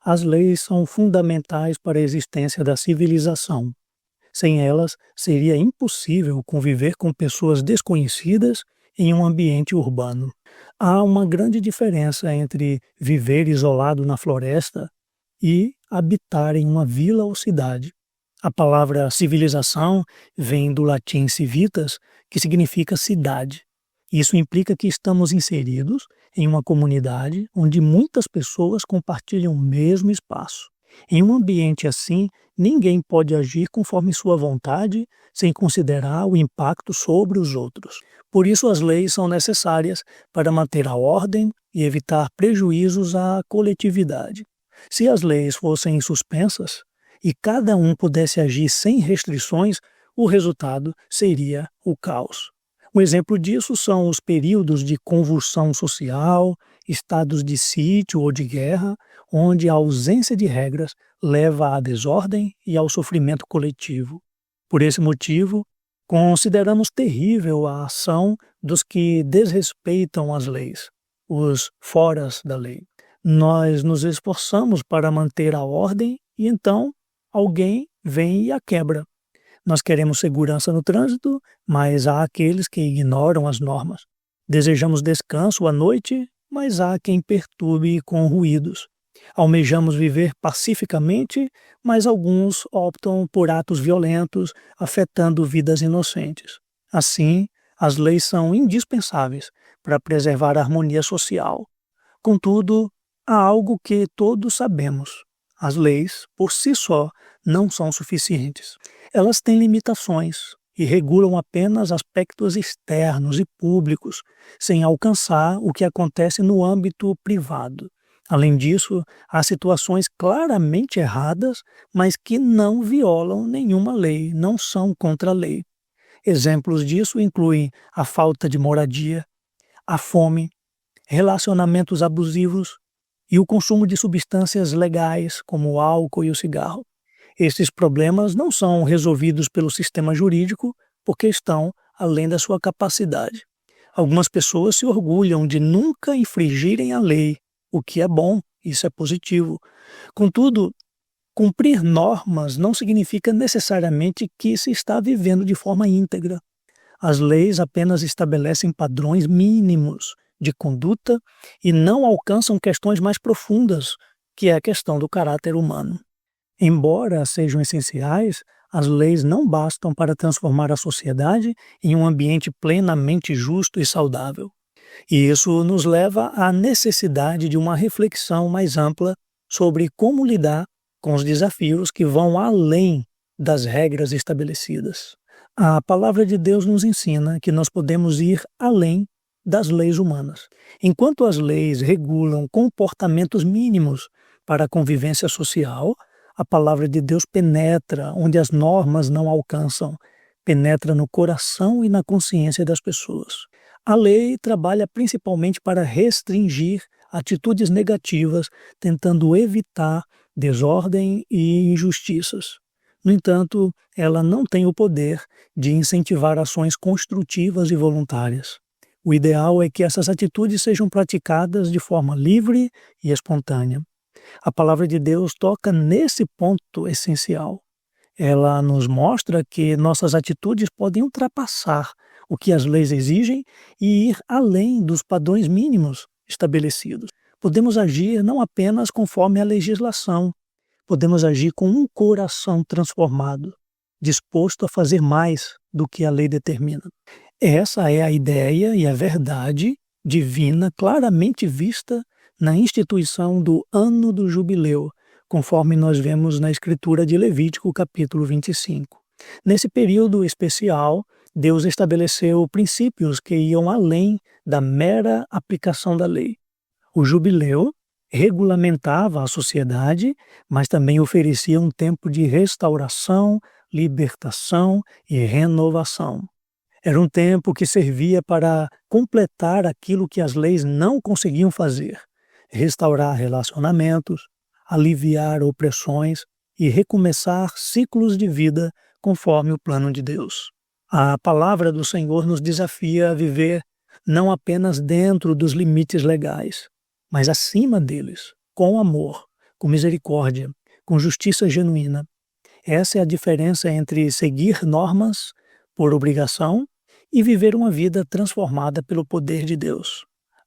As leis são fundamentais para a existência da civilização. Sem elas, seria impossível conviver com pessoas desconhecidas em um ambiente urbano. Há uma grande diferença entre viver isolado na floresta e habitar em uma vila ou cidade. A palavra civilização vem do latim civitas, que significa cidade. Isso implica que estamos inseridos em uma comunidade onde muitas pessoas compartilham o mesmo espaço. Em um ambiente assim, ninguém pode agir conforme sua vontade sem considerar o impacto sobre os outros. Por isso, as leis são necessárias para manter a ordem e evitar prejuízos à coletividade. Se as leis fossem suspensas e cada um pudesse agir sem restrições, o resultado seria o caos. Um exemplo disso são os períodos de convulsão social, estados de sítio ou de guerra, onde a ausência de regras leva à desordem e ao sofrimento coletivo. Por esse motivo, consideramos terrível a ação dos que desrespeitam as leis, os foras da lei. Nós nos esforçamos para manter a ordem e então alguém vem e a quebra. Nós queremos segurança no trânsito, mas há aqueles que ignoram as normas. Desejamos descanso à noite, mas há quem perturbe com ruídos. Almejamos viver pacificamente, mas alguns optam por atos violentos, afetando vidas inocentes. Assim, as leis são indispensáveis para preservar a harmonia social. Contudo, há algo que todos sabemos. As leis, por si só, não são suficientes. Elas têm limitações e regulam apenas aspectos externos e públicos, sem alcançar o que acontece no âmbito privado. Além disso, há situações claramente erradas, mas que não violam nenhuma lei, não são contra a lei. Exemplos disso incluem a falta de moradia, a fome, relacionamentos abusivos e o consumo de substâncias legais, como o álcool e o cigarro. Estes problemas não são resolvidos pelo sistema jurídico porque estão além da sua capacidade. Algumas pessoas se orgulham de nunca infringirem a lei, o que é bom, isso é positivo. Contudo, cumprir normas não significa necessariamente que se está vivendo de forma íntegra. As leis apenas estabelecem padrões mínimos de conduta e não alcançam questões mais profundas, que é a questão do caráter humano. Embora sejam essenciais, as leis não bastam para transformar a sociedade em um ambiente plenamente justo e saudável. E isso nos leva à necessidade de uma reflexão mais ampla sobre como lidar com os desafios que vão além das regras estabelecidas. A palavra de Deus nos ensina que nós podemos ir além das leis humanas. Enquanto as leis regulam comportamentos mínimos para a convivência social, a palavra de Deus penetra onde as normas não alcançam, penetra no coração e na consciência das pessoas. A lei trabalha principalmente para restringir atitudes negativas, tentando evitar desordem e injustiças. No entanto, ela não tem o poder de incentivar ações construtivas e voluntárias. O ideal é que essas atitudes sejam praticadas de forma livre e espontânea. A palavra de Deus toca nesse ponto essencial. Ela nos mostra que nossas atitudes podem ultrapassar o que as leis exigem e ir além dos padrões mínimos estabelecidos. Podemos agir não apenas conforme a legislação, podemos agir com um coração transformado, disposto a fazer mais do que a lei determina. Essa é a ideia e a verdade divina claramente vista na instituição do Ano do Jubileu, conforme nós vemos na Escritura de Levítico, capítulo 25. Nesse período especial, Deus estabeleceu princípios que iam além da mera aplicação da lei. O jubileu regulamentava a sociedade, mas também oferecia um tempo de restauração, libertação e renovação. Era um tempo que servia para completar aquilo que as leis não conseguiam fazer, restaurar relacionamentos, aliviar opressões e recomeçar ciclos de vida conforme o plano de Deus. A palavra do Senhor nos desafia a viver não apenas dentro dos limites legais, mas acima deles, com amor, com misericórdia, com justiça genuína. Essa é a diferença entre seguir normas por obrigação e viver uma vida transformada pelo poder de Deus.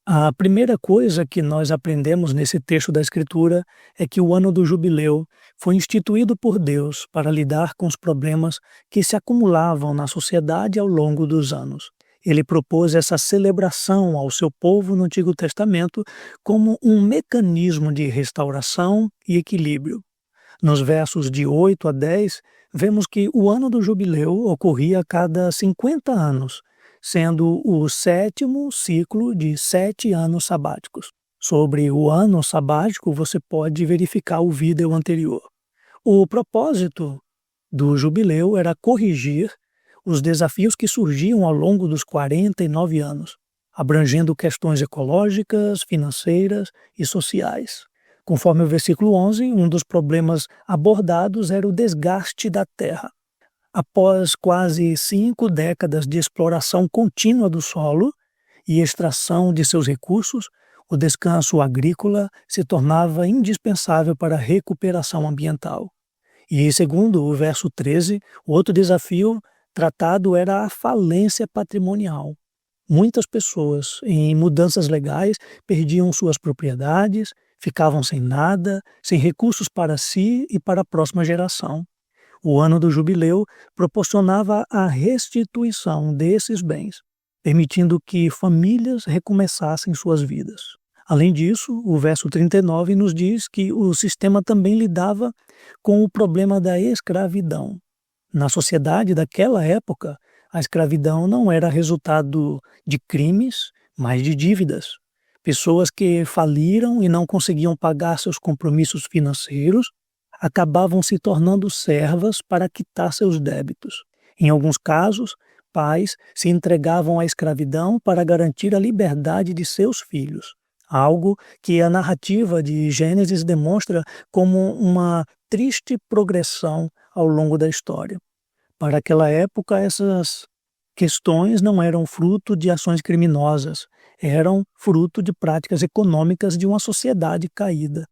A primeira coisa que nós aprendemos nesse texto da Escritura é que o ano do jubileu foi instituído por Deus para lidar com os problemas que se acumulavam na sociedade ao longo dos anos. Ele propôs essa celebração ao seu povo no Antigo Testamento como um mecanismo de restauração e equilíbrio. Nos versos de 8 a 10, vemos que o ano do jubileu ocorria a cada 50 anos, sendo o 7º ciclo de 7 anos sabáticos. Sobre o ano sabático, você pode verificar o vídeo anterior. O propósito do jubileu era corrigir os desafios que surgiam ao longo dos 49 anos, abrangendo questões ecológicas, financeiras e sociais. Conforme o versículo 11, um dos problemas abordados era o desgaste da terra. Após quase 5 décadas de exploração contínua do solo e extração de seus recursos, o descanso agrícola se tornava indispensável para a recuperação ambiental. E, segundo o verso 13, o outro desafio tratado era a falência patrimonial. Muitas pessoas, em mudanças legais, perdiam suas propriedades, ficavam sem nada, sem recursos para si e para a próxima geração. O ano do jubileu proporcionava a restituição desses bens, permitindo que famílias recomeçassem suas vidas. Além disso, o verso 39 nos diz que o sistema também lidava com o problema da escravidão. Na sociedade daquela época, a escravidão não era resultado de crimes, mas de dívidas. Pessoas que faliram e não conseguiam pagar seus compromissos financeiros acabavam se tornando servas para quitar seus débitos. Em alguns casos, pais se entregavam à escravidão para garantir a liberdade de seus filhos, algo que a narrativa de Gênesis demonstra como uma triste progressão ao longo da história. Para aquela época, essas questões não eram fruto de ações criminosas, eram fruto de práticas econômicas de uma sociedade caída.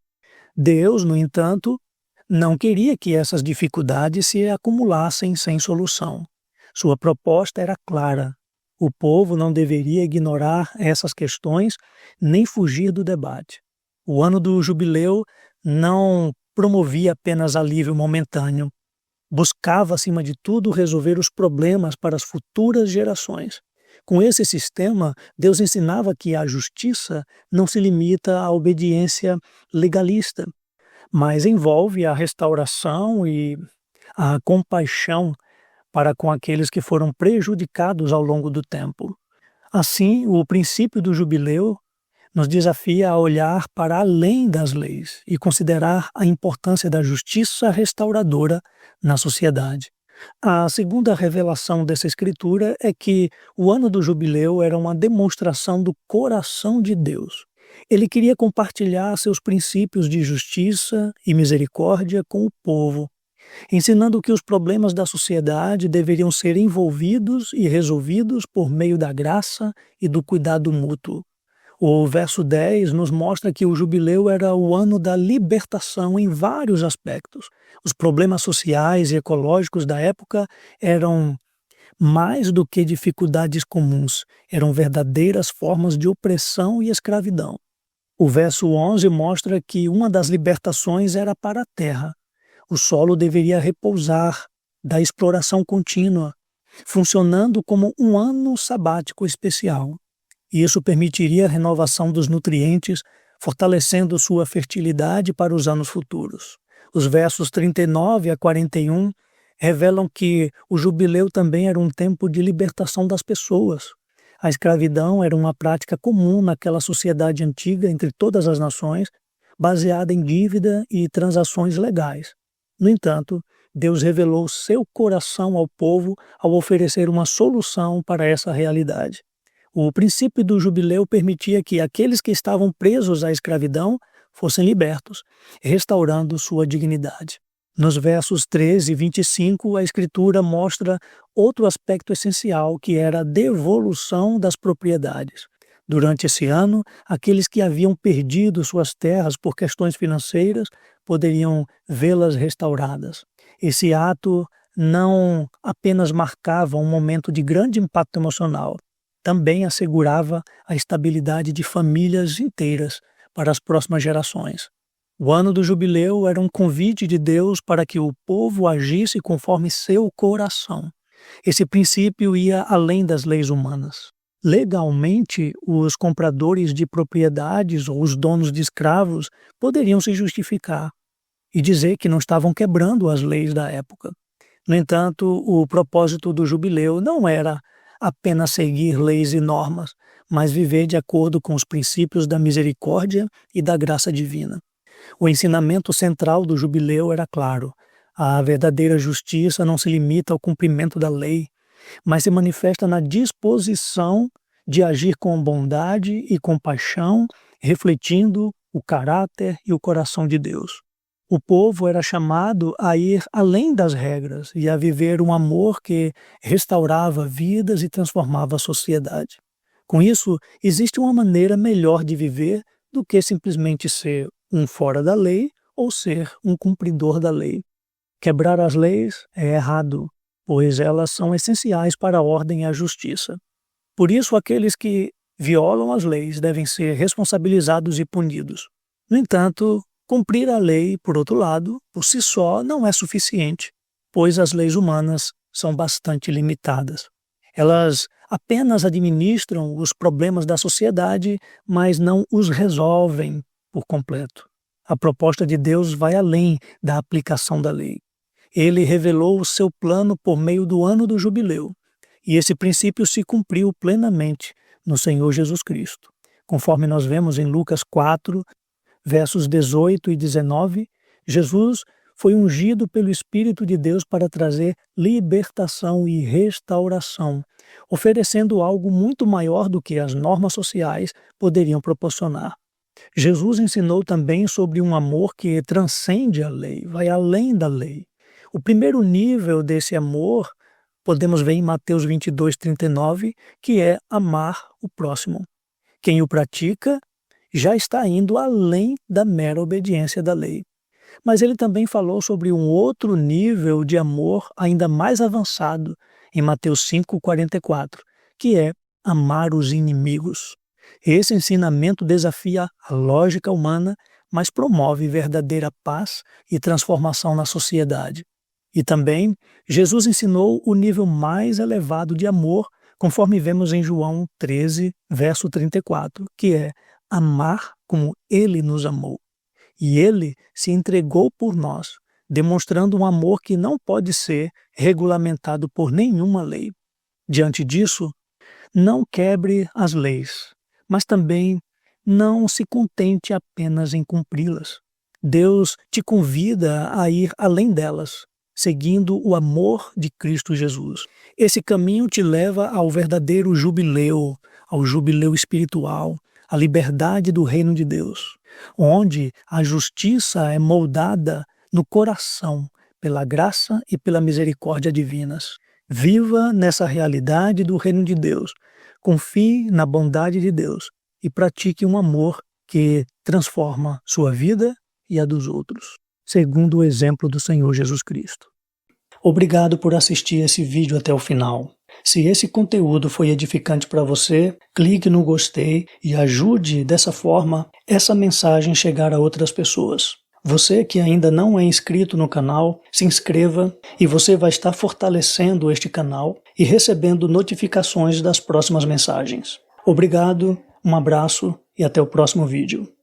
Deus, no entanto, não queria que essas dificuldades se acumulassem sem solução. Sua proposta era clara. O povo não deveria ignorar essas questões nem fugir do debate. O ano do jubileu não promovia apenas alívio momentâneo. Buscava, acima de tudo, resolver os problemas para as futuras gerações. Com esse sistema, Deus ensinava que a justiça não se limita à obediência legalista, mas envolve a restauração e a compaixão para com aqueles que foram prejudicados ao longo do tempo. Assim, o princípio do jubileu nos desafia a olhar para além das leis e considerar a importância da justiça restauradora na sociedade. A segunda revelação dessa escritura é que o ano do jubileu era uma demonstração do coração de Deus. Ele queria compartilhar seus princípios de justiça e misericórdia com o povo, ensinando que os problemas da sociedade deveriam ser envolvidos e resolvidos por meio da graça e do cuidado mútuo. O verso 10 nos mostra que o jubileu era o ano da libertação em vários aspectos. Os problemas sociais e ecológicos da época eram mais do que dificuldades comuns, eram verdadeiras formas de opressão e escravidão. O verso 11 mostra que uma das libertações era para a terra. O solo deveria repousar da exploração contínua, funcionando como um ano sabático especial. Isso permitiria a renovação dos nutrientes, fortalecendo sua fertilidade para os anos futuros. Os versos 39 a 41 revelam que o jubileu também era um tempo de libertação das pessoas. A escravidão era uma prática comum naquela sociedade antiga entre todas as nações, baseada em dívida e transações legais. No entanto, Deus revelou seu coração ao povo ao oferecer uma solução para essa realidade. O princípio do jubileu permitia que aqueles que estavam presos à escravidão fossem libertos, restaurando sua dignidade. Nos versos 13 e 25, a Escritura mostra outro aspecto essencial, que era a devolução das propriedades. Durante esse ano, aqueles que haviam perdido suas terras por questões financeiras poderiam vê-las restauradas. Esse ato não apenas marcava um momento de grande impacto emocional, também assegurava a estabilidade de famílias inteiras para as próximas gerações. O ano do jubileu era um convite de Deus para que o povo agisse conforme seu coração. Esse princípio ia além das leis humanas. Legalmente, os compradores de propriedades ou os donos de escravos poderiam se justificar e dizer que não estavam quebrando as leis da época. No entanto, o propósito do jubileu não era apenas seguir leis e normas, mas viver de acordo com os princípios da misericórdia e da graça divina. O ensinamento central do jubileu era claro: a verdadeira justiça não se limita ao cumprimento da lei, mas se manifesta na disposição de agir com bondade e compaixão, refletindo o caráter e o coração de Deus. O povo era chamado a ir além das regras e a viver um amor que restaurava vidas e transformava a sociedade. Com isso, existe uma maneira melhor de viver do que simplesmente ser um fora da lei ou ser um cumpridor da lei. Quebrar as leis é errado, pois elas são essenciais para a ordem e a justiça. Por isso, aqueles que violam as leis devem ser responsabilizados e punidos. No entanto, cumprir a lei, por outro lado, por si só não é suficiente, pois as leis humanas são bastante limitadas. Elas apenas administram os problemas da sociedade, mas não os resolvem por completo. A proposta de Deus vai além da aplicação da lei. Ele revelou o seu plano por meio do ano do jubileu, e esse princípio se cumpriu plenamente no Senhor Jesus Cristo. Conforme nós vemos em Lucas 4, versos 18 e 19, Jesus foi ungido pelo Espírito de Deus para trazer libertação e restauração, oferecendo algo muito maior do que as normas sociais poderiam proporcionar. Jesus ensinou também sobre um amor que transcende a lei, vai além da lei. O primeiro nível desse amor podemos ver em Mateus 22, 39, que é amar o próximo. Quem o pratica já está indo além da mera obediência da lei. Mas ele também falou sobre um outro nível de amor ainda mais avançado em Mateus 5, 44, que é amar os inimigos. Esse ensinamento desafia a lógica humana, mas promove verdadeira paz e transformação na sociedade. E também, Jesus ensinou o nível mais elevado de amor, conforme vemos em João 13, verso 34, que é amar como Ele nos amou. E Ele se entregou por nós, demonstrando um amor que não pode ser regulamentado por nenhuma lei. Diante disso, não quebre as leis, mas também não se contente apenas em cumpri-las. Deus te convida a ir além delas, seguindo o amor de Cristo Jesus. Esse caminho te leva ao verdadeiro jubileu, ao jubileu espiritual, à liberdade do reino de Deus, onde a justiça é moldada no coração pela graça e pela misericórdia divinas. Viva nessa realidade do reino de Deus, confie na bondade de Deus e pratique um amor que transforma sua vida e a dos outros, segundo o exemplo do Senhor Jesus Cristo. Obrigado por assistir esse vídeo até o final. Se esse conteúdo foi edificante para você, clique no gostei e ajude dessa forma essa mensagem chegar a outras pessoas. Você que ainda não é inscrito no canal, se inscreva e você vai estar fortalecendo este canal e recebendo notificações das próximas mensagens. Obrigado, um abraço e até o próximo vídeo.